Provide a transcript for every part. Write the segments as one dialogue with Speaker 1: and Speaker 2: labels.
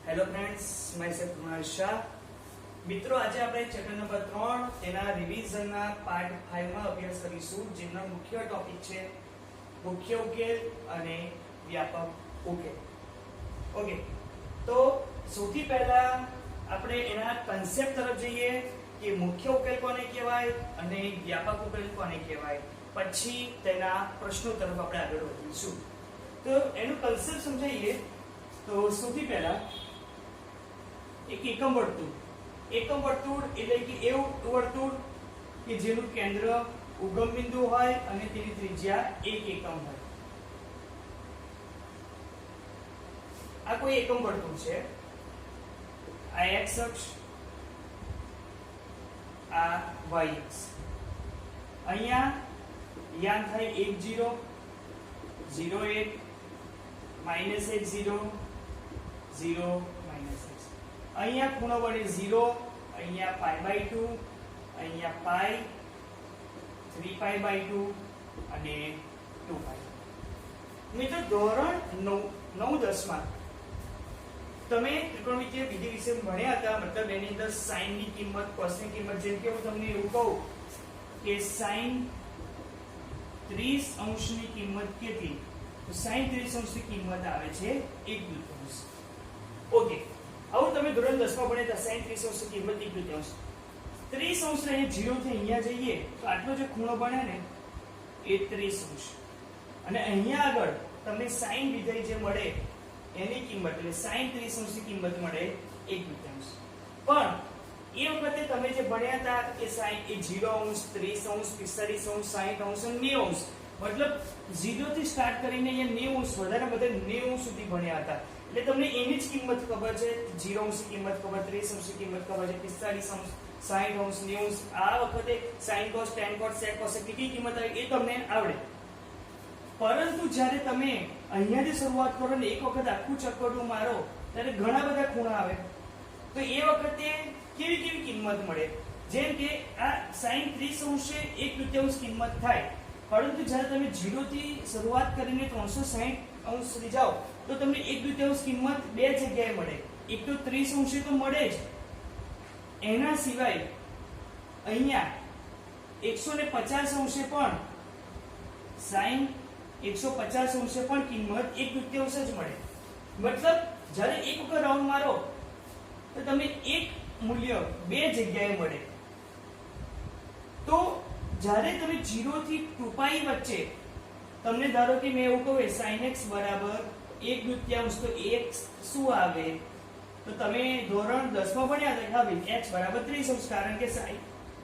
Speaker 1: Hello friends, my self Kumar Shah. મિત્રો, આજે આપણે ચેપ્ટર નંબર 3 તેના રિવિઝનના પાર્ટ 5 માં અભ્યાસ કરીશું, જેનો મુખ્ય ટોપિક છે મુખ્ય ઉકેલ અને વ્યાપક ઉકેલ. ઓકે, તો સૌથી પહેલા આપણે એના કન્સેપ્ટ તરફ જઈએ કે મુખ્ય ઉકેલ કોને કહેવાય અને વ્યાપક ઉકેલ કોને કહેવાય. પછી તેના પ્રશ્નો તરફ આપણે આગળ વધીશું. તો એનું કન્સેપ્ટ સમજાઈએ તો સૌથી પહેલા એક એકમ વર્તુળ એટલે કે એવું વર્તુળ કે જેનું કેન્દ્ર ઉગમ બિંદુ હોય અને તેની ત્રિજ્યા 1 એકમ હોય. આ કોઈ એકમ વર્તુળ છે. આ x અક્ષ, આ y અક્ષ. અહીંયા યાદ થાય 1 0 0 1 -1 0 0 -1. અહીંયા ખૂણો વડે 0, અહીંયા π/2, અહીંયા π, 3π/2 અને 2π. મિત્રો, ધોરણ 9 10 માં તમે ત્રિકોણમિતિય વિધિ વિશે ભણ્યા હતા. મતલબ એની અંદર sin ની કિંમત, cos ની કિંમત. જેમ કે હું તમને એવું કહું કે sin 30° ની કિંમત કેટલી, તો sin 30° ની કિંમત આવે છે 1/2. ઓકે, આવું તમે ધોરણ 10 માં ભણ્યા હતા. sin 30° ની કિંમત 1/2. 30° ને 0 થી અહીંયા જઈએ તો આટલો જે ખૂણો બને ને એ 30°. અને અહીંયા આગળ તમને sin વિધેય જે મળે એની કિંમત એટલે sin 30° ની કિંમત મળે 1/2. પણ એ વખતે તમે જે ભણ્યા હતા કે sin એ 0°, 30°, 45°, 60° અને 90°. મતલબ 0 થી સ્ટાર્ટ કરીને અહીંયા 90°, વધારે બધે 90° સુધી ભણ્યા હતા. એટલે તમને એની જ કિંમત ખબર છે. 0° ની કિંમત ખબર, 30° ની કિંમત ખબર છે, 45°, 60°, 90°. આ વખતે sin cos, tan cos, sec cos ની કઈ કિંમત આવે એ તમને આવડે. પરંતુ જ્યારે તમે અહીંયાથી શરૂઆત કરો ને એક વખત આખું ચક્કરડું મારો ત્યારે ઘણા બધા ખૂણા આવે. તો એ વખતે કેવી કિંમત મળે? જેમ કે આ sin 30° 1/2 કિંમત થાય. પરંતુ જ્યારે તમે 0 થી શરૂઆત કરીને 360° સુધી જાઓ તો તમને 1/2 કિંમત બે જગ્યાએ મળે. એક તો 30° તો મળે જ, એના સિવાય અહીંયા 150° પણ sin 150° પણ કિંમત 1/2 જ મળે. મતલબ જ્યારે એક વખત રાઉન્ડ મારો તો તમને એક મૂલ્ય બે જગ્યાએ મળે. તો જ્યારે તમે 0 થી 2π વચ્ચે તમને ધારો કે મેં એવું કહું sin x બરાબર 1/2, તો x શું આવે? તો તમે ધોરણ 10 માં ભણ્યા હતા કે હવે x બરાબર 30°, કારણ કે sin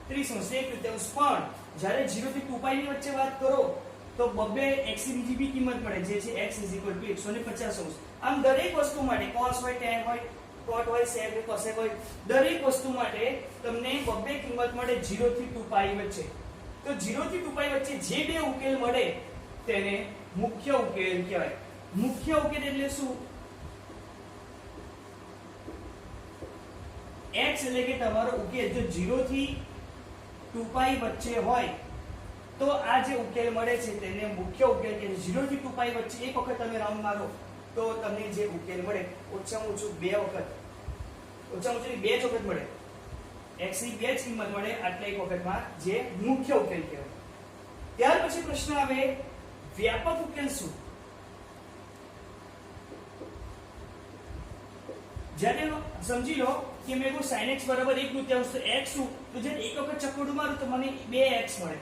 Speaker 1: 30° 1/2. પણ જ્યારે 0 થી 2π ની વચ્ચે વાત કરો તો બબ્બે x ની બીજી બી કિંમત મળે, જે છે x = 150°. આમ દરેક વસ્તુ માટે cos હોય, tan હોય, cot હોય, sec હોય, cosec હોય, દરેક વસ્તુ માટે તમને બબ્બે કિંમત મળે 0 થી 2π વચ્ચે. તો 0 થી 2π વચ્ચે જે બે ઉકેલ મળે તેને મુખ્ય ઉકેલ કહેવાય. મુખ્ય ઉકેલ એટલે શું? x એટલે કે તમારો ઉકેલ જો 0 થી 2π વચ્ચે હોય તો આ જે ઉકેલ મળે છે તેને મુખ્ય ઉકેલ કહેવાય. 0 થી 2π વચ્ચે એક વખત તમે રાઉન્ડ મારો તો તમને જે ઉકેલ મળે ઓછામાં ઓછું બે વખત મળે. x ની બે જ કિંમત મળે આટલા એક વખતમાં, જે મુખ્ય ઉકેલ કહેવાય. ત્યાર પછી પ્રશ્ન આવે વ્યાપક ઉકેલ શું? જ્યારે સમજી લો કે મેં કહું sin x બરાબર 1/2, તો x શું? તો જ્યારે એક વખત ચક્કરડું મારું તો મને 2x મળે,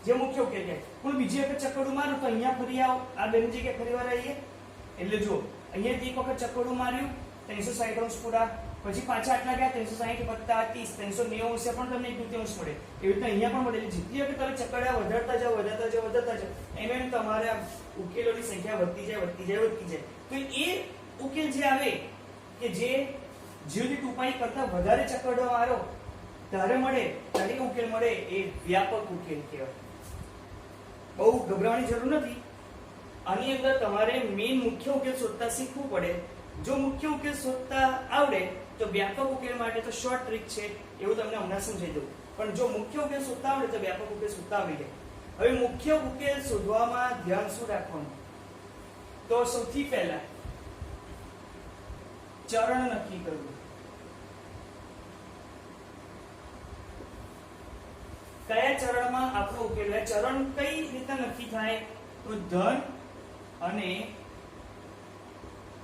Speaker 1: જે મુખ્ય ઉકેલ કહેવાય. પણ બીજી વખત ચક્કરડું મારું તો અહીંયા ફરી આવો, આ બેની જગ્યાએ ફરી વાર આવીએ. એટલે જો અહીંયાથી એક વખત ચક્કરડું માર્યું 360° પૂરા, પછી પાછા આટલા ગયા 360 + 30 390° પણ તમને 1/2 મળે. એવી રીતે અહીંયા પણ મળે. જેટલી વખત તમે ચક્કરડા વધારતા જાઓ એમ તમારા ઉકેલોની સંખ્યા વધતી જાય. તો એ ઉકેલ જે આવે કે જે 0 થી 2π કરતા વધારે ચક્કરડો મારો ત્યારે મળે, ત્યારે ઉકેલ મળે એ વ્યાપક ઉકેલ કહેવાય. બહુ ગભરાવાની જરૂર નથી. આની અંદર તમારે મેઇન મુખ્ય ઉકેલ શોધતા શીખવું પડે. જો મુખ્ય ઉકેલ શોધતા આવડે તો વ્યાપક ઉકેલ માટે તો શોર્ટ ટ્રીક છે, એવું તમને હમણાં સમજાવી દઉં. પણ જો મુખ્ય ઉકેલ શોધતા આવડે તો વ્યાપક ઉકેલ શોધતા આવડી જાય. હવે મુખ્ય ઉકેલ શોધવામાં ધ્યાન શું રાખવાનું? તો સૌથી પહેલા ચરણ નક્કી કરવું. કયા ચરણમાં આપણો ઉકેલ આવે? ચરણ કઈ રીતે નક્કી થાય? તો ધન અને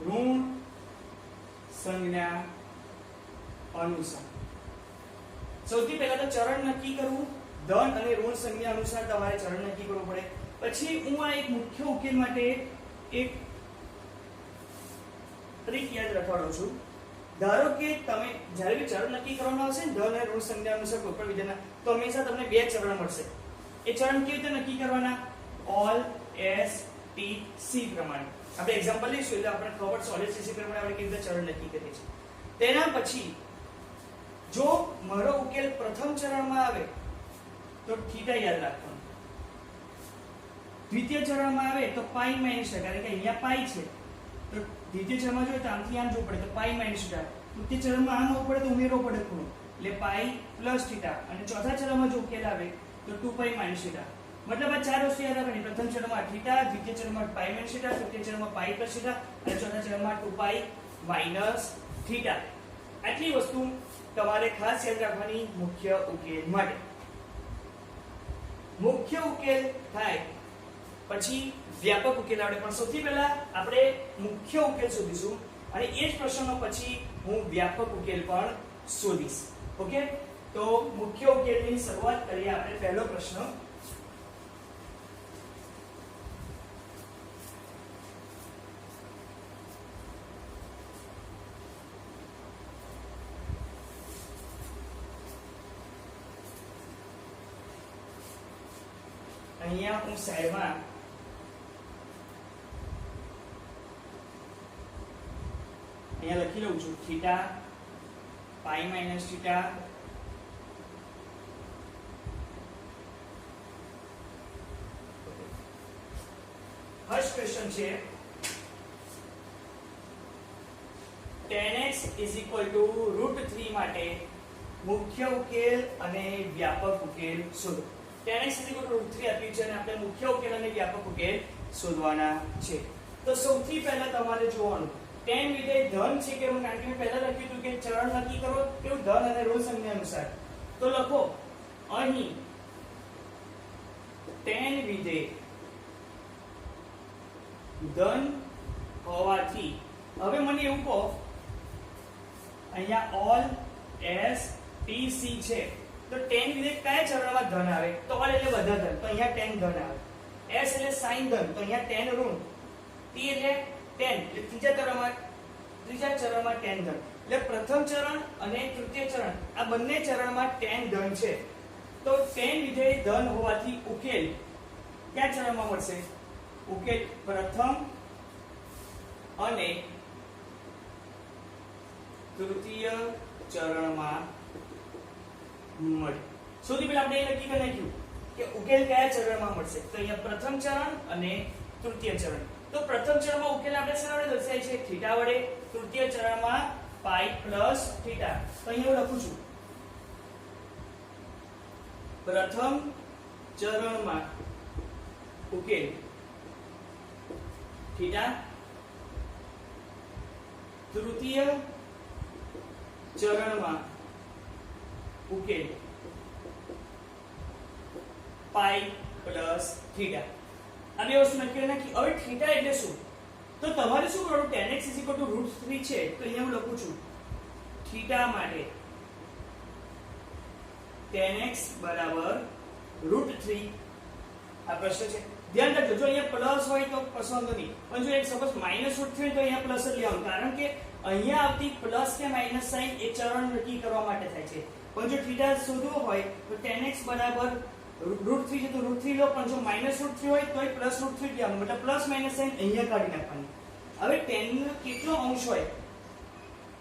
Speaker 1: ઋણ સંજ્ઞા અનુસાર. સૌથી પહેલા તો ચરણ નક્કી કરવું. ધન અને ઋણ સંજ્ઞા અનુસાર તમારે ચરણ નક્કી કરવું પડે. પછી હું આ એક મુખ્ય ઉકેલ માટે એક ટ્રીક યાદ રખાડું છું. ધારો કે તમે જ્યારે બી ચરણ નક્કી કરવાના આવશે ને ધન અને ઋણ સંજ્ઞા અનુસાર કોઈ પણ વિધાનના, તો હંમેશા તમને બે ચરણ મળશે. એ ચરણ કેવી રીતે નક્કી કરવાના? ઓલ એસ ટી સી પ્રમાણે. આપણે એક્ઝામ્પલ લઈશું એટલે આપણે ખબર સોલિડ સી પ્રમાણે આપણે કેવી રીતે ચરણ નક્કી કરીએ છીએ. તેના પછી જો મારો ઉકેલ પ્રથમ ચરણમાં આવે તો થીટા યાદ રાખવાનું. દ્વિતીય ચરણમાં આવે તો પાઈ માઈનસ થીટા, કારણ કે અહીંયા પાઈ છે તો દ્વિતીય ચરણમાં જોઈએ તો આમથી આમ જવું પડે તો પાઈ માઈનસ થીટા. તૃતીય ચરણમાં આમ આવવું પડે તો ઉમેરવો પડે ખૂણો એટલે પાઈ પ્લસ થીટા. અને ચોથા ચરણમાં જો ઉકેલ આવે તો 2 પાઈ માઈનસ થીટા. મતલબ આ ચાર વસ્તુ યાદ રાખવાની. પ્રથમ ચરણમાં થીટા, દ્વિતીય ચરણમાં પાઈ માઈનસ થીટા, તૃતીય ચરણમાં પાઈ પ્લસ થીટા અને ચોથા ચરણમાં 2 પાઈ માઈનસ થીટા. આટલી વસ્તુ તમારે ખાસ યાદ રાખવાની મુખ્ય ઉકેલ માટે. મુખ્ય ઉકેલ થાય પછી વ્યાપક ઉકેલ આવડે, પણ સૌથી પહેલા આપણે મુખ્ય ઉકેલ શોધીશું અને એ જ પ્રશ્નો પછી હું વ્યાપક ઉકેલ પણ શોધીશ. ઓકે, તો મુખ્ય ઉકેલની શરૂઆત કરીએ આપણે. પહેલો પ્રશ્ન, અહીંયા હું સાઈડમાં અહીંયા લખી લઉં છું થીટા પાઈ માઈનસ થીટા ફર્સ્ટ ક્વેશ્ચન છે tan x √3 માટે મુખ્ય ઉકેલ અને વ્યાપક ઉકેલ શોધો. tan x √3 આપ્યું છે અને આપણે મુખ્ય ઉકેલ અને વ્યાપક ઉકેલ શોધવાના છે. તો સૌથી પહેલા તમારે જોવાનું tan વિધેય ધન છે કે ઋણ, કારણ કે મેં પહેલા લખ્યું હતું કે ચરણ નક્કી કરો કેવું ધન અને ઋણ સંજ્ઞા અનુસાર. તો લખો અહીં tan વિધેય ધન હોવાથી, હવે મને એવું કહો અહીંયા ઓલ એસ ટી સી છે તો tan વિધેય કયા ચરણમાં ધન આવે? તો ઓલ એટલે બધા ધન, તો અહીંયા tan ધન આવે. s એટલે sin ધન, તો અહીંયા tan ઋણ. t એટલે tan, એટલે ત્રીજા ચરણમાં tan ધન. એટલે પ્રથમ ચરણ અને તૃતીય ચરણ આ બંને ચરણમાં tan ધન છે. તો tan વિધેય ધન હોવાથી ઉકેલ કયા ચરણમાં મળશે? ઉકેલ પ્રથમ અને તૃતીય ચરણમાં મળે. સૌથી પહેલા આપણે એ નક્કી કરી નાખ્યું કે ઉકેલ કયા ચરણમાં મળશે. તો અહીંયા પ્રથમ ચરણ અને તૃતીય ચરણ. તો પ્રથમ ચરણમાં ઉકેલ આપણે શેના વડે દર્શાવીએ છીએ? થીટા વડે. તૃતીય ચરણમાં પાઈ પ્લસ થીટા. તો અહીંયા હું લખું છું પ્રથમ ચરણમાં ઉકેલ થીટા, તૃતીય ચરણમાં ઉકેલ પાઈ પ્લસ થીટા. આ બે વસ્તુ નક્કી નાખી. હવે થીટા એટલે શું? તો તમારે શું કરવાનું? tan x √3 છે તો અહીંયા હું લખું છું થીટા માટે tan x √3. આ પ્રશ્ન છે, ધ્યાન રાખજો. જો અહીંયા પ્લસ હોય તો પસંદ નહીં, પણ જો એક સપોઝ માઈનસ √3 હોય તો અહીંયા પ્લસ જ લેવાનું, કારણ કે અહીંયા આવતી પ્લસ કે માઈનસ સાઇન એ ચરણ નક્કી કરવા માટે થાય છે. પણ જો થીટા શોધવો હોય તો tan x √3 છે તો √3 લો, પણ જો માઈનસ √3 હોય તો પ્લસ √3 લેવાનું, મતલબ પ્લસ માઈનસ સાઇન અહીંયા કાઢી નાખવાની. હવે tan નો કેટલો અંશ હોય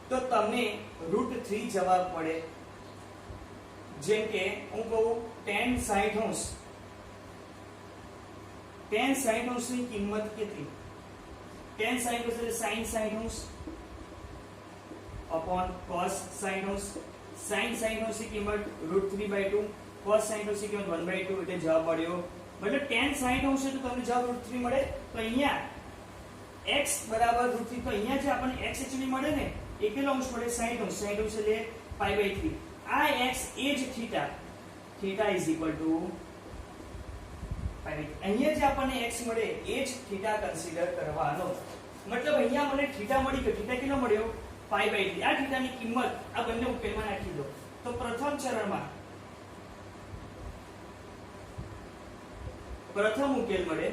Speaker 1: તો તમને √3 જવાબ પડે. જેમ કે હું કહું tan 60 અંશ, tan 60 અંશની કિંમત કેટલી? tan 60 અંશ એટલે sin 60 અંશ upon cos 60 અંશ. sin 60 અંશની કિંમત √3/2, cos 60 અંશની કિંમત 1/2, એટલે જવાબ મળ્યો. મતલબ tan 60 અંશ તો તમને જવાબ √3 મળે. તો અહીંયા x √3, તો અહીંયા જે આપણને x એકચ્યુઅલી મળે ને એ કેટલો અંશ મળે 60 અંશ. 60 અંશ એટલે π/3. આ x એ જ theta theta is equal to π/3. અહીંયા જે આપણને x મળે એ જ થીટા કન્સિડર કરવાનો. મતલબ અહીંયા મને થીટા મળી ગયો. થીટા કેટલો મળ્યો π/3. આ થીટાની કિંમત આ બંને ઉકેલમાં નાખી દો. તો પ્રથમ ચરણમાં પ્રથમ ઉકેલ મળે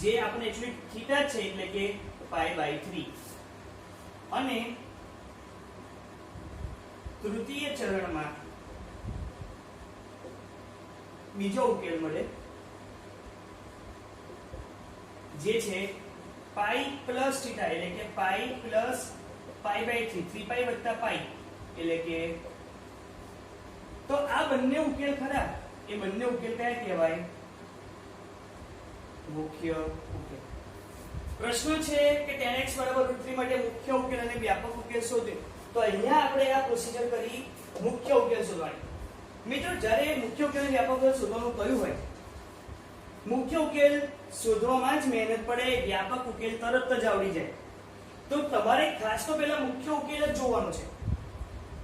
Speaker 1: જે આપણે એકચ્યુઅલી થીટા છે એટલે કે π/3 અને તૃતીય ચરણમાં બીજો ઉકેલ મળે જે છે π પ્લસ થીટા એટલે કે π પ્લસ π/3 3π વત્તા π એટલે કે તો આ બંને ઉકેલ ખરા એ બંને ઉકેલ કયા કહેવાય મુખ્ય ઉકેલ. પ્રશ્ન છે કે tan x √3 માટે મુખ્ય ઉકેલ અને વ્યાપક ઉકેલ શોધો. તો અહીંયા આપણે આ પ્રોસિજર કરી મુખ્ય ઉકેલ શોધવાની. મિત્રો જ્યારે મુખ્ય ઉકેલ અને વ્યાપક ઉકેલ શોધવાનું કહ્યું હોય મુખ્ય ઉકેલ શોધવામાં જ મહેનત પડે, વ્યાપક ઉકેલ તરત જ આવડી જાય. તો તમારે ખાસ તો પહેલા મુખ્ય ઉકેલ જ જોવાનો છે.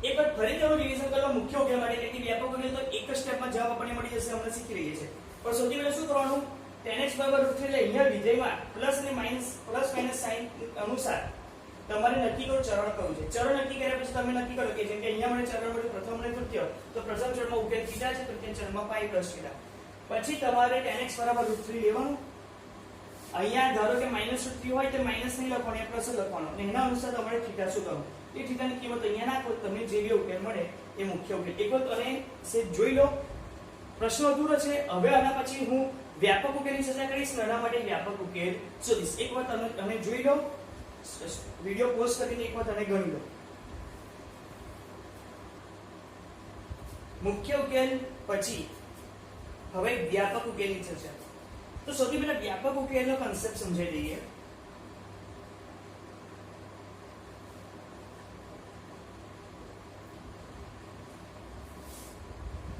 Speaker 1: એક વાર ફરી તેનું રિવિઝન કરો મુખ્ય ઉકેલ માટે કે વ્યાપક ઉકેલ તો એક જ સ્ટેપમાં જવાબ આપણને મળી જશે, આપણે શીખી રહીએ છીએ. પણ સૌથી પહેલા શું કરવાનું tan x √3 એટલે અહીંયા વિધેયમાં પ્લસ ને માઈનસ પ્લસ માઈનસ સાઇન અનુસાર તમારે નક્કી કરો ચરણ કયું છે. ચરણ નક્કી કર્યા પછી તમે નક્કી કરો કે જેમ કે અહીંયા મને ચરણ મળ્યું પ્રથમ અને તૃતીય, તો પ્રથમ ચરણમાં ઉકેલ થીટા છે, તૃતીય ચરણમાં π પ્લસ થીટા. પછી તમારે tan x √3 લેવાનું. અહીંયા ધારો કે -3 હોય તો માઈનસ નહીં લખવાનું, એ પ્લસ લખવાનું અને એના અનુસાર તમારે થીટા શું કરવાનું. એ થીટાની કિંમત અહીંયા નાખો તમને જે બે ઉકેલ મળે એ મુખ્ય ઉકેલ. એકવાર તમે સે જોઈ લો. પ્રશ્ન અધૂરો છે. હવે આના પછી હું વ્યાપક ઉકેલની ચર્ચા કરીશ અને આના માટે વ્યાપક ઉકેલ શોધીશ. એકવાર તમે જોઈ લો, વિડિયો પોઝ કરીને એકવાર તમે ગણી લો. મુખ્ય ઉકેલ પછી હવે વ્યાપક ઉકેલની ચર્ચા. તો સૌથી પહેલા વ્યાપક ઉકેલનો કન્સેપ્ટ સમજાવી દઈએ.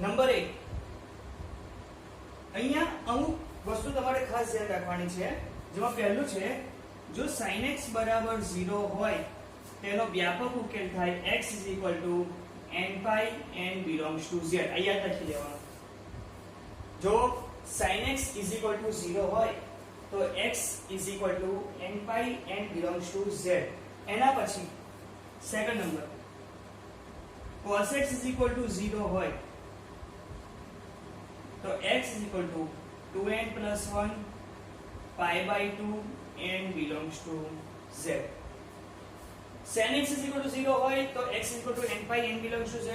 Speaker 1: નંબર 1, અહીંયા અમુક વસ્તુ તમારે ખાસ ધ્યાન રાખવાની છે. જેમાં પહેલું છે જો sin x બરાબર 0 હોય તેનો વ્યાપક ઉકેલ થાય x n pi n belongs to z. આ યાદ રાખી લેવાનું. જો sin x 0 હોય તો x n pi n belongs to z. એના પછી સેકન્ડ નંબર cos x 0 હોય તો x 2n plus 1 pi/2 n belongs to z. sin x 0 હોય તો x n pi n belongs to z.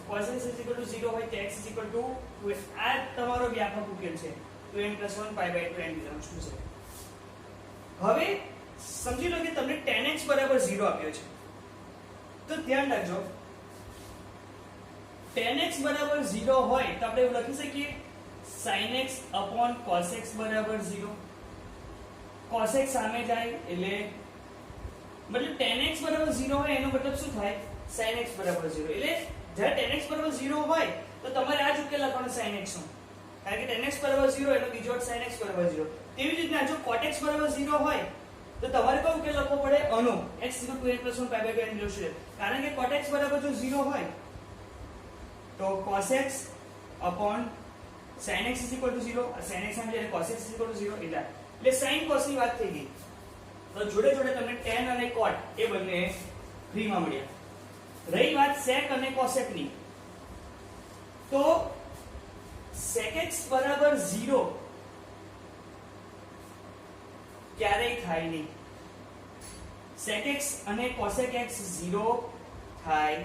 Speaker 1: cos x 0 હોય તો x 2. આ તમારો વ્યાપક ઉકેલ છે. 2n plus 1 pi/2 n belongs to z. હવે સમજી લો કે તમને tan x બરાબર 0 આપ્યો છે. તો ધ્યાન રાખજો tan x બરાબર 0 હોય તો આપણે એવું લખી શકીએ sin x upon cos x બરાબર 0. cos x સામે જાય એટલે મતલબ tan x બરાબર 0 હોય એનો મતલબ શું થાય sin x બરાબર 0. એટલે જ્યારે tan x બરાબર 0 હોય તો તમારે આ જ ઉકેલ લખવાનો sin x નો. કારણ કે tan x બરાબર 0 એનો બીજો અર્થ sin x બરાબર 0. તેવી જ રીતના જો cot x બરાબર 0 હોય તો તમારે કયો ઉકેલ લખવો પડે આનો x 2n plus 1 pi/2 n belongs to z. કારણ કે cot x બરાબર જો 0 હોય તો cos x upon sin x 0. sin x સામે એટલે cos x 0 એટલે sin cos ની વાત થઈ ગઈ. તો જોડે જોડે તમને tan અને cot એ બંને ફ્રીમાં મળ્યા. રહી વાત sec અને cosec ની તો sec x બરાબર 0 ક્યારેય થાય નહીં. sec x અને cosec x 0 થાય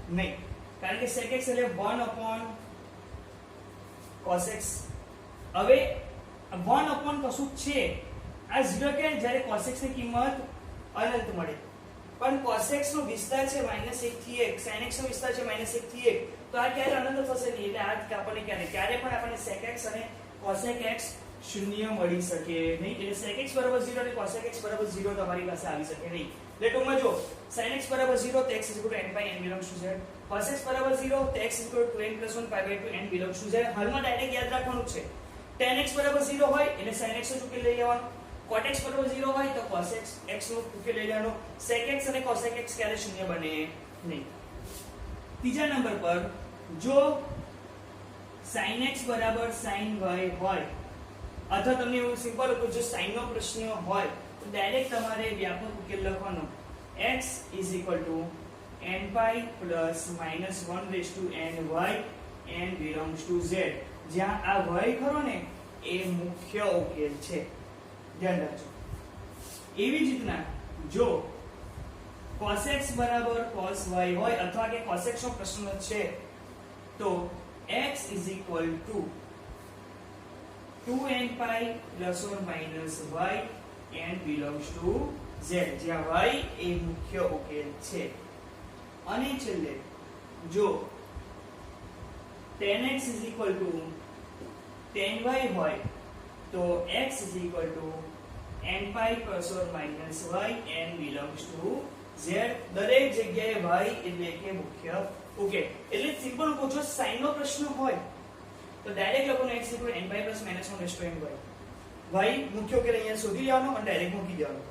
Speaker 1: નહીં. કારણ કે sec x એટલે 1 upon cos x. હવે 1 upon કશું છે આ 0 કે જ્યારે cos x ની કિંમત અનંત મળે. પણ cos x નો વિસ્તાર છે -1 થી 1, sin x નો વિસ્તાર છે -1 થી 1. તો આ ક્યારે અનંત થશે નહીં. એટલે આ આપણને ક્યારે પણ આપણને sec x અને cosec x શૂન્ય મળી શકે નહીં. એટલે sec x બરાબર 0 અને cosec x બરાબર 0 તમારી પાસે આવી શકે નહીં. એટલે ટૂંકમાં જો sin x બરાબર 0 તો x n pi n belongs to z. cos x બરાબર 0 તો x 2n plus 1 pi/2 n belongs to z. હાલમાં ડાયરેક્ટ યાદ રાખવાનું છે tan x બરાબર 0 હોય એટલે sin x જ ઉકેલ લઈ લેવાનો. cot x બરાબર 0 હોય તો cos x નો ઉકેલ લઈ લેવાનો. sec x અને cosec x ક્યારે શૂન્ય બને નહીં. ત્રીજા નંબર પર જો sin x બરાબર sin y હોય અથવા તમને એવું સિમ્પલ હતું જો sin નો પ્રશ્ન હોય તો ડાયરેક્ટ તમારે વ્યાપક ઉકેલ લખવાનો x n pi plus minus 1 raised to n y n belongs to z. જ્યાં આ y ખરો ને એ મુખ્ય ઉકેલ છે, ધ્યાન રાખજો. એવી જ રીતના જો cos x બરાબર cos y હોય અથવા કે cos x નો પ્રશ્ન છે તો x 2n pi plus or minus y n belongs to z, જ્યાં y એ મુખ્ય ઉકેલ છે. અને છેલ્લે જો tan x tan y હોય તો x n pi plus or minus y n belongs to z. દરેક જગ્યાએ y એટલે કે મુખ્ય ઉકેલ. એટલે સિમ્પલ પૂછો sin નો પ્રશ્ન હોય તો ડાયરેક્ટ લખવાનું x n pi plus minus 1 raised to n y મુખ્ય ઉકેલ અહીંયા શોધી લેવાનો અને ડાયરેક્ટ મૂકી દેવાનો.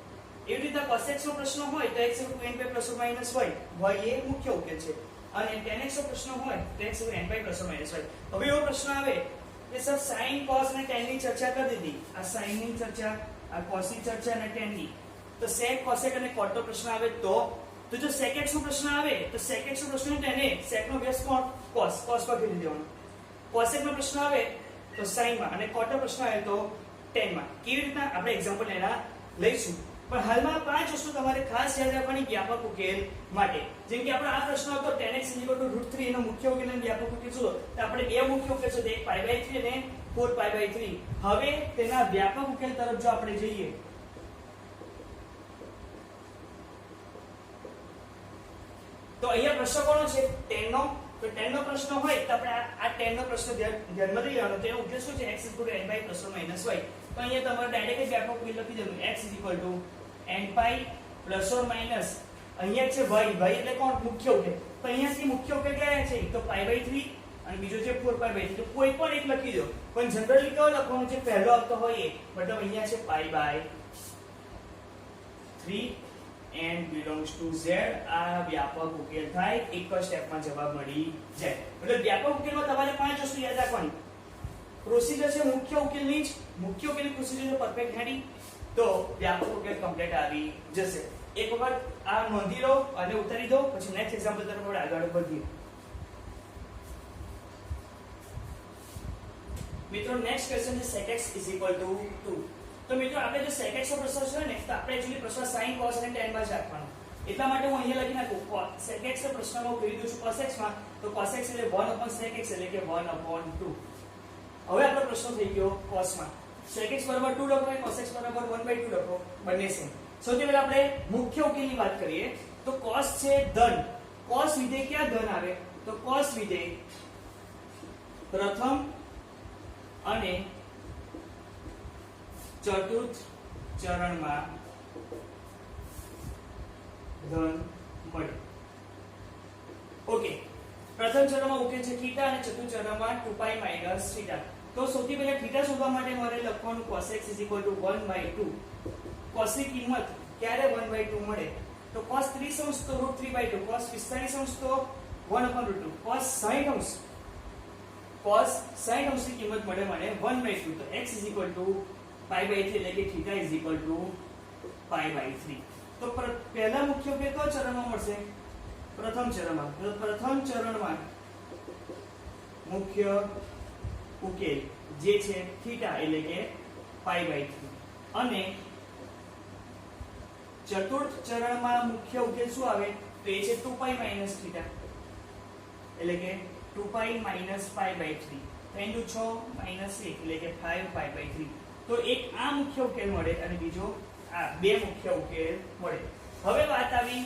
Speaker 1: એવી રીતે cos x નો પ્રશ્ન હોય તો x n pi plus or minus y એ મુખ્ય ઉકેલ છે. અને tan x નો પ્રશ્ન હોય તો x n pi plus or minus y. હવે એવો પ્રશ્ન આવે કે સર sin cos અને tan ની ચર્ચા કરી દીધી, આ sin ની ચર્ચા, આ cos ની ચર્ચા અને tan ની, તો sec cosec અને cot નો પ્રશ્ન આવે તો જો sec x નો પ્રશ્ન આવે તો sec x નો પ્રશ્ન tan એ sec નો બેઝ કોણ cos પર ફેરવી દેવાનો. cosec નો પ્રશ્ન આવે તો sin માં અને cot નો પ્રશ્ન આવે તો tan માં. કેવી રીતના આપણે એક્ઝામ્પલ એના લઈશું. પણ હાલમાં પાંચ વસ્તુ તમારે ખાસ યાદ રાખવાની વ્યાપક ઉકેલ માટે. જેમ કે આપણે આ પ્રશ્ન હતો tan x √3 એનો મુખ્ય ઉકેલ અને વ્યાપક ઉકેલ શું, તો આપણે બે મુખ્ય ઉકેલ છે, એક π/3 અને 4π/3. હવે તેના વ્યાપક ઉકેલ તરફ જો આપણે જઈએ તો અહીંયા પ્રશ્ન કોનો છે tan નો. તો tan નો પ્રશ્ન હોય તો આપણે આ tan નો પ્રશ્ન ધ્યાનમાં લઈ લેવાનો. તેનો ઉકેલ શું છે x n pi plus or minus y. તો અહીંયા તમારે ડાયરેક્ટ જ વ્યાપક ઉકેલ લખી દેવાનું x n pi plus or minus અહીંયા છે y એટલે કોણ મુખ્ય ઉકેલ. તો અહીંયાથી મુખ્ય ઉકેલ કયા છે, તો π/3 અને બીજો છે 4π/3. તો કોઈ પણ એક લખી દો, પણ જનરલી કયો લખવાનું છે, પહેલો આવતો હોય એ. મતલબ અહીંયા છે π/3 n belongs to z. આ વ્યાપક ઉકેલ થાય, એક જ સ્ટેપમાં જવાબ મળી જાય. એટલે વ્યાપક ઉકેલમાં તમારે પાંચ વસ્તુ યાદ રાખવાની. પ્રોસિજર છે મુખ્ય ઉકેલની જ, મુખ્ય ઉકેલની પ્રોસિજર છે પરફેક્ટ હેડી તો વ્યાપક ઉકેલ કમ્પ્લીટ આવી જશે. એક વખત આ નોંધી લો અને ઉતારી દો, પછી નેક્સ્ટ એક્ઝામ્પલ તરફ આપણે આગળ વધીએ. મિત્રો નેક્સ્ટ ક્વેશ્ચન છે sec x 2. તો મિત્રો આપણે જો sec x નો પ્રશ્ન છે ને તો આપણે એકચ્યુઅલી પ્રશ્ન sin cos અને tan માં જ રાખવાનો. એટલા માટે હું અહીંયા લખી નાખું sec x નો પ્રશ્નમાં હું કરી દઉં છું cos x માં, તો cos x એટલે 1/sec x એટલે કે 1/2. હવે આપણો પ્રશ્ન થઈ ગયો cos માં. sec x બરાબર 2 લખો, cos x બરાબર 1/2 લખો, બંને સેમ. સૌથી પહેલા આપણે મુખ્ય ઉકેલની વાત કરીએ તો cos છે ધન. cos વિધેય ક્યાં ધન આવે, તો cos વિધેય પ્રથમ અને ચતુર્થ ચરણમાં ધન મળે. ઓકે, પ્રથમ ચરણમાં ઉકેલ છે θ અને ચતુર્થ ચરણમાં 2π - θ. તો સૌથી પહેલા θ શોધવા માટે મારે લખવાનું cos x 1/2. cos ની કિંમત ક્યારે 1/2 મળે, તો cos 30° તો √3/2, cos 45° તો 1/√2, cos 60° ની કિંમત મળે મને 1/2. તો x π/3 એટલે કે θ π/3. તો પહેલા મુખ્ય ઉકેલ કયો ચરણમાં મળશે, પ્રથમ ચરણમાં. તો પ્રથમ ચરણમાં મુખ્ય ઉકેલ જે છે θ એટલે કે π/3 અને ચતુર્થ ચરણમાં મુખ્ય ઉકેલ શું આવે, તો એ છે 2π - θ એટલે કે 2π - π/3. 3 × 6 - 1 એટલે કે 5π/3. તો એક આ મુખ્ય ઉકેલ મળે અને બીજો આ બે મુખ્ય ઉકેલ મળે. હવે વાત આવી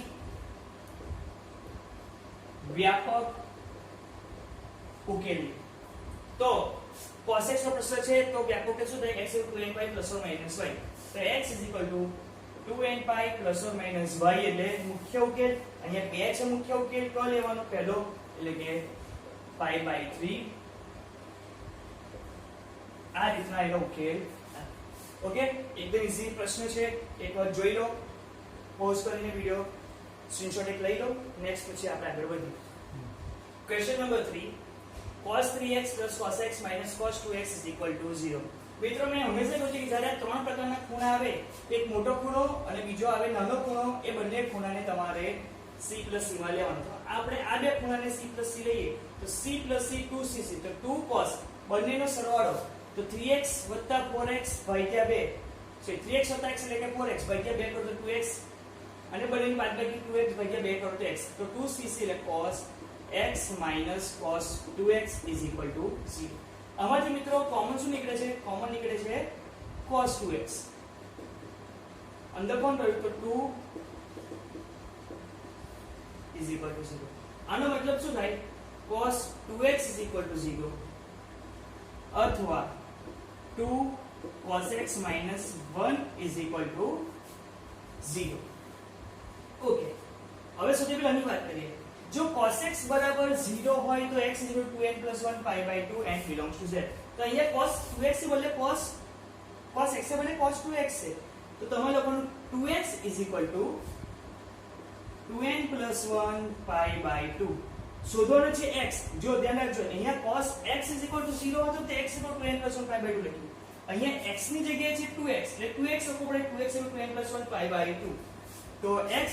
Speaker 1: વ્યાપક ઉકેલની. તો cos x નો પ્રશ્ન છે તો વ્યાપક ઉકેલ શું થાય, x = 2n pi plus or minus y. તો x = 2n pi plus or minus y એટલે મુખ્ય ઉકેલ. અહીંયા બે છે મુખ્ય ઉકેલ, તો લેવાનો પહેલો એટલે કે π/3. આ રીતના એનો ઉકેલ. ઓકે, એકદમ ઈઝી પ્રશ્ન છે, એકવાર જોઈ લો, પોઝ કરીને વિડિયો સ્ક્રીનશોટ એક લઈ લો, નેક્સ્ટ પછી આપણે આગળ વધીએ. Question number 3, cos 3x cos x cos 2x 0. મિત્રો મેં હંમેશા કહ્યું છે કે જ્યારે ત્રણ પ્રકારના ખૂણા આવે, એક મોટો ખૂણો અને બીજો આવે નાનો ખૂણો, એ બંને ખૂણાને તમારે c c માં લેવાનો. તો આપણે આ બે ખૂણાને c c લઈએ તો c c 2c, તો 2 cos બંનેનો સરવાળો તો 3x 4x ભાગ્યા 2, સો 3x x એટલે કે 4x ભાગ્યા 2 કરો તો 2x, અને બંનેની બાદબાકી 2x ભાગ્યા 2 કરો તો x, તો 2cc એટલે cos x cos 2x 0. આમાંથી મિત્રો કોમન શું નીકળે છે? કોમન નીકળે છે cos 2x. અંદર કોણ રહ્યું તો 2 0. આનો મતલબ શું થાય? cos 2x 0 અથવા 2 cos x 1 0. ઓકે, હવે સૌથી પહેલા આની વાત કરીએ. જો cos x બરાબર 0 હોય તો x 2n + 1 pi/2 n belongs to z. તો અહીંયા cos 2x ની બદલે cos x ની બદલે cos 2x છે, તો તમે લખવાનું 2x 2n + 1 pi/2. શોધવાનો છે x. જો ધ્યાન રાખજો, અહીંયા cos x 0 હતો તો x 2n + 1 pi/2 લખ્યું. અહીંયા x ની જગ્યાએ છે 2x, એટલે 2x લખવું પડે, 2x 2n + 1 pi/2. તો x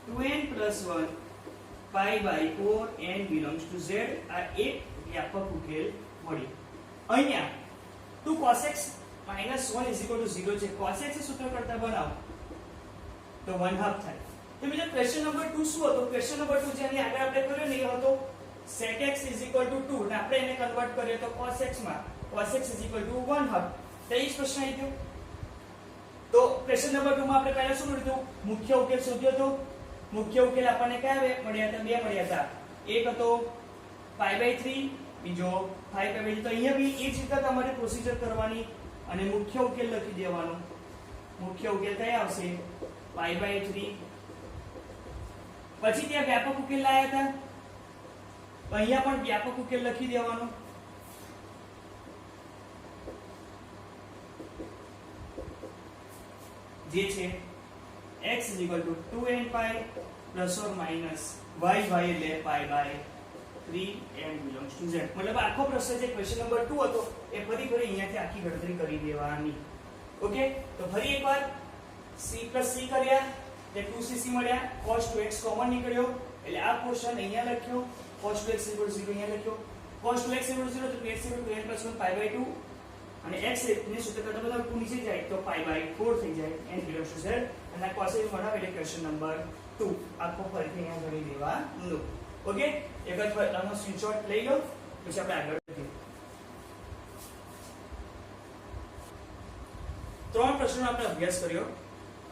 Speaker 1: 2n + 1 pi/4 n belongs to z. આ એક વ્યાપક ઉકેલ મળ્યો. અહીંયા 2 cos x - 1 0 છે. cos x સૂત્ર કરતા બનાવો તો 1/2 થાય. તો બીજો ક્વેશ્ચન નંબર 2 શું હતો? ક્વેશ્ચન નંબર 2 જેની આગળ આપણે કર્યો ને એ હતો sec x 2, અને આપણે એને કન્વર્ટ કરીએ તો cos x માં cos x 1/2. તો એ જ પ્રશ્ન આવી ગયો. તો ક્વેશ્ચન નંબર 2 માં આપણે પહેલા શું લીધું? મુખ્ય ઉકેલ શોધ્યો હતો. મુખ્ય ઉકેલ આપણને કયા મળ્યા હતા? બે મળ્યા હતા. એક હતો pi/3, બીજો 5/3. તો અહીંયા બી એ જ રીતે તમારે પ્રોસીજર કરવાની અને મુખ્ય ઉકેલ લખી દેવાનો. મુખ્ય ઉકેલ કયા આવશે? pi/3. પછી ત્યાં વ્યાપક ઉકેલ લાયા હતા, તો અહીંયા પણ વ્યાપક ઉકેલ લખી દેવાનો. જે છે x 2n pi ± y એટલે pi/3 n belongs to z. મતલબ આખો પ્રશ્ન જે ક્વેશ્ચન નંબર 2 હતો એ ફરી અહીંયાથી આખી ગણતરી કરી દેવાની. ઓકે, તો ફરી એકવાર c c કર્યા એટલે 2cc મળ્યા, cos 2x કોમન નીકળ્યો એટલે આ પોર્શન અહીંયા લખ્યો, cos 2x 0 અહીંયા લખ્યો, cos 2x 0 તો 2x 2n + 1 pi/2, અને x ને સૂત્ર કરતા બધા 2 નીચે જાય તો pi/4 થઈ જાય, n belongs to z. અને આ cos x બનાવે એટલે ક્વેશ્ચન નંબર 2 આખો ફરીથી અહીંયા ગણી દેવાનો. ઓકે, એક જ આનો સ્ક્રીનશોટ લઈ લો, પછી આપણે આગળ વધીએ. ત્રણ પ્રશ્નોનો આપણે અભ્યાસ કર્યો.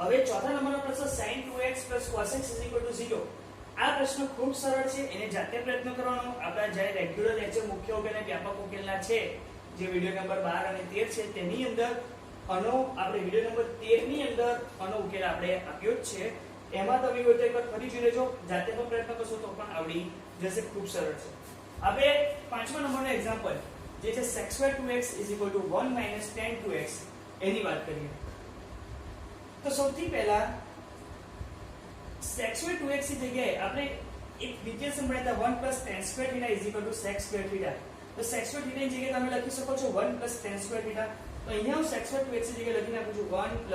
Speaker 1: હવે ચોથા નંબરનો પ્રશ્ન sin 2x + cos x 0. આ પ્રશ્ન ખૂબ સરળ છે, એને જાતે પ્રયત્ન કરવાનો. આપણા જ્યારે રેગ્યુલર લેક્ચર મુખ્ય ઉકેલ અને વ્યાપક ઉકેલના છે, જે વિડિયો નંબર 12 અને 13 છે, તેની અંદર આનો આપણે વિડિયો નંબર 13 ની અંદર આનો ઉકેલ આપણે આપ્યો જ છે. એમાં તમે એકવાર ફરી જોઈ લેજો, જાતે પણ પ્રયત્ન કરશો તો પણ આવડી જશે. ખૂબ સરળ છે. આપણે પાંચમા નંબરનો એક્ઝામ્પલ જે છે sec² 2x = 1 - tan 2x એની વાત કરીએ. તો સૌથી પહેલા sec² 2x ની જગ્યાએ આપણે એક ડીટેલ સંભળાતા 1 + tan² θ = sec² θ. તો sec² θ ની જગ્યાએ તમે લખી શકો છો 1 + tan² θ. તો અહીંયા હું sec² 2x ની જગ્યાએ લખી નાખું છું 1 +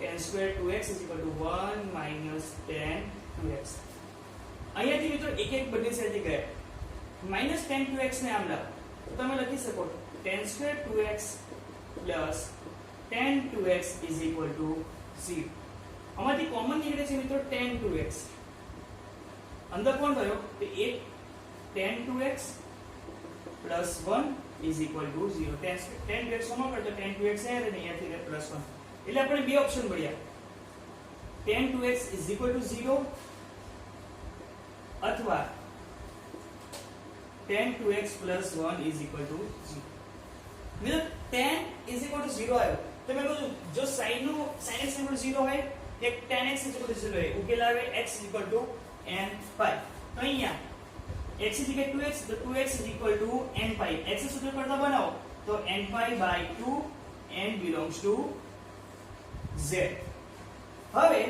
Speaker 1: tan² 2x = 1 - tan 2x. અહીંયાથી મિત્રો એક એક બંને સાઈડે ગયા. -tan 2x ને આમ લાવો તો તમે લખી શકો tan² 2x + tan 2x = 0. આમાંથી કોમન નીકળે છે મિત્રો tan 2x. અંદર કોણ થયો? તો એક tan 2x + 1 = 0. tan 2x common કરતો tan 2x છે અને અહીંયાથી +1. એટલે આપણે બે ઓપ્શન મળ્યા, tan 2x = 0 અથવા tan 2x + 1 = 0. મિત્રો tan = 0 આવ્યો તો મેં કહ્યું જો sin x = 0 હોય એક tan x = 0 હોય, ઉકેલ આવે x = n pi. તો અહીંયા x = 2x તો 2x = n pi. x સૂત્ર કરતા બનાવો તો n pi by 2 n belongs to z. હવે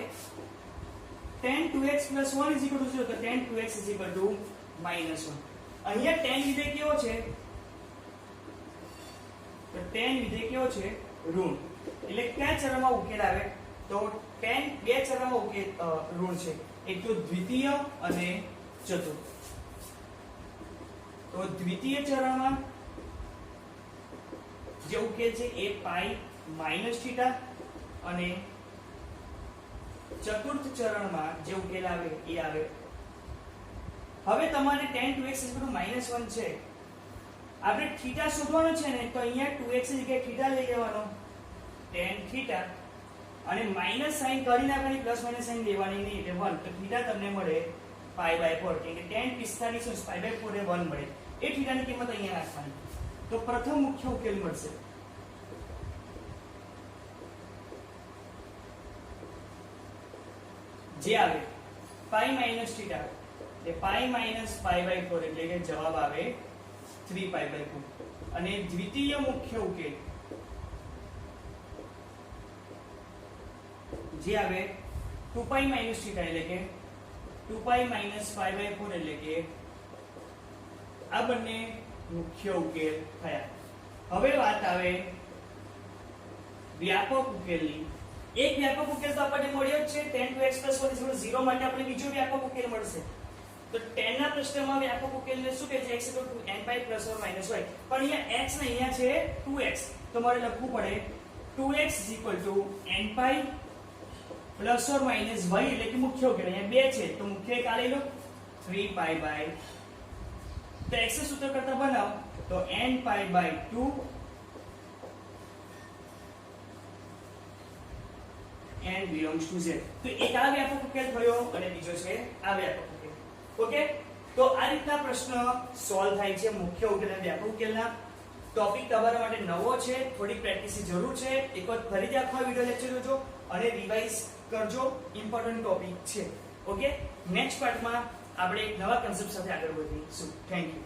Speaker 1: tan 2x plus 1 is equal to 0, તો tan 2x is equal to minus 1. અહીંયા tan વિધેય કેવો છે? તો tan વિધેય કેવો છે? ઋણ. એટલે કયા ચરણમાં ઉકેલ આવે? તો tan બે ચરણમાં ઉકેલ ઋણ છે, એક તો દ્વિતીય અને ચતુર્થ. તો દ્વિતીય ચરણમાં જે ઉકેલ છે એ પાઈ માઇનસ થીટા, અને ચતુર્થ ચરણમાં જે ઉકેલ આવે એ આવે. હવે તમારે tan 2x -1 છે, આપણે થીટા શોધવાનો છે ને, તો અહીંયા 2x ની જગ્યાએ થીટા લઈ લેવાનો, tan થીટા, અને માઈનસ સાઈન કરી નાખવાની, પ્લસ માઈનસ સાઈન લેવાની નહીં, એટલે 1. તો થીટા તમને મળે પાઈ બાય 4, કેમ કે tan 45 પાઈ બાય 4 એ 1 મળે. એ થીટાની કિંમત અહીંયા રાખવાની. તો પ્રથમ મુખ્ય ઉકેલ મળશે. જે આવે પાઈ માઈનસ થીટા, એટલે પાઈ માઈનસ પાઈ બાય 4, એટલે કે જવાબ આવે 3 પાઈ બાય 4. અને દ્વિતીય મુખ્ય ઉકેલ જે આવે 2 પાઈ માઈનસ થીટા, એટલે કે 2 પાઈ માઈનસ પાઈ બાય 4, એટલે કે આ બંને મુખ્ય ઉકેલ થયા. હવે વાત આવે વ્યાપક ઉકેલની. એક વ્યાપક ઉકેલ તો આપણને મળ્યો જ છે, tan 2x + 1 = 0 માટે આપણે બીજો વ્યાપક ઉકેલ મળશે. તો tan ના પ્રશ્નમાં વ્યાપક ઉકેલને શું કહે છે? x = n pi ± y. પણ અહીંયા x ને અહીંયા છે 2x, તો મારે લખવું પડે 2x = n pi ± y, એટલે કે મુખ્ય ઉકેલ. અહીંયા 2 છે, તો મુખ્ય એક આ લઈ લો 3 pi by, તો x સૂત્ર કરતા બનાવ તો n pi by 2 n belongs to z. તો એક આ વ્યાપક ઉકેલ થયો અને બીજો છે આ વ્યાપક ઉકેલ. ઓકે, તો આ રીતના પ્રશ્ન સોલ્વ થાય છે મુખ્ય ઉકેલ અને વ્યાપક ઉકેલના. ટોપિક તમારા માટે નવો છે, થોડી પ્રેક્ટિસની જરૂર છે. એક વખત ફરીથી આખો વિડિયો લેક્ચર જોજો અને રિવાઇઝ કરજો, ઇમ્પોર્ટન્ટ ટોપિક છે. ઓકે, નેક્સ્ટ પાર્ટમાં આપણે એક નવા કન્સેપ્ટ સાથે આગળ વધીશું. Thank you.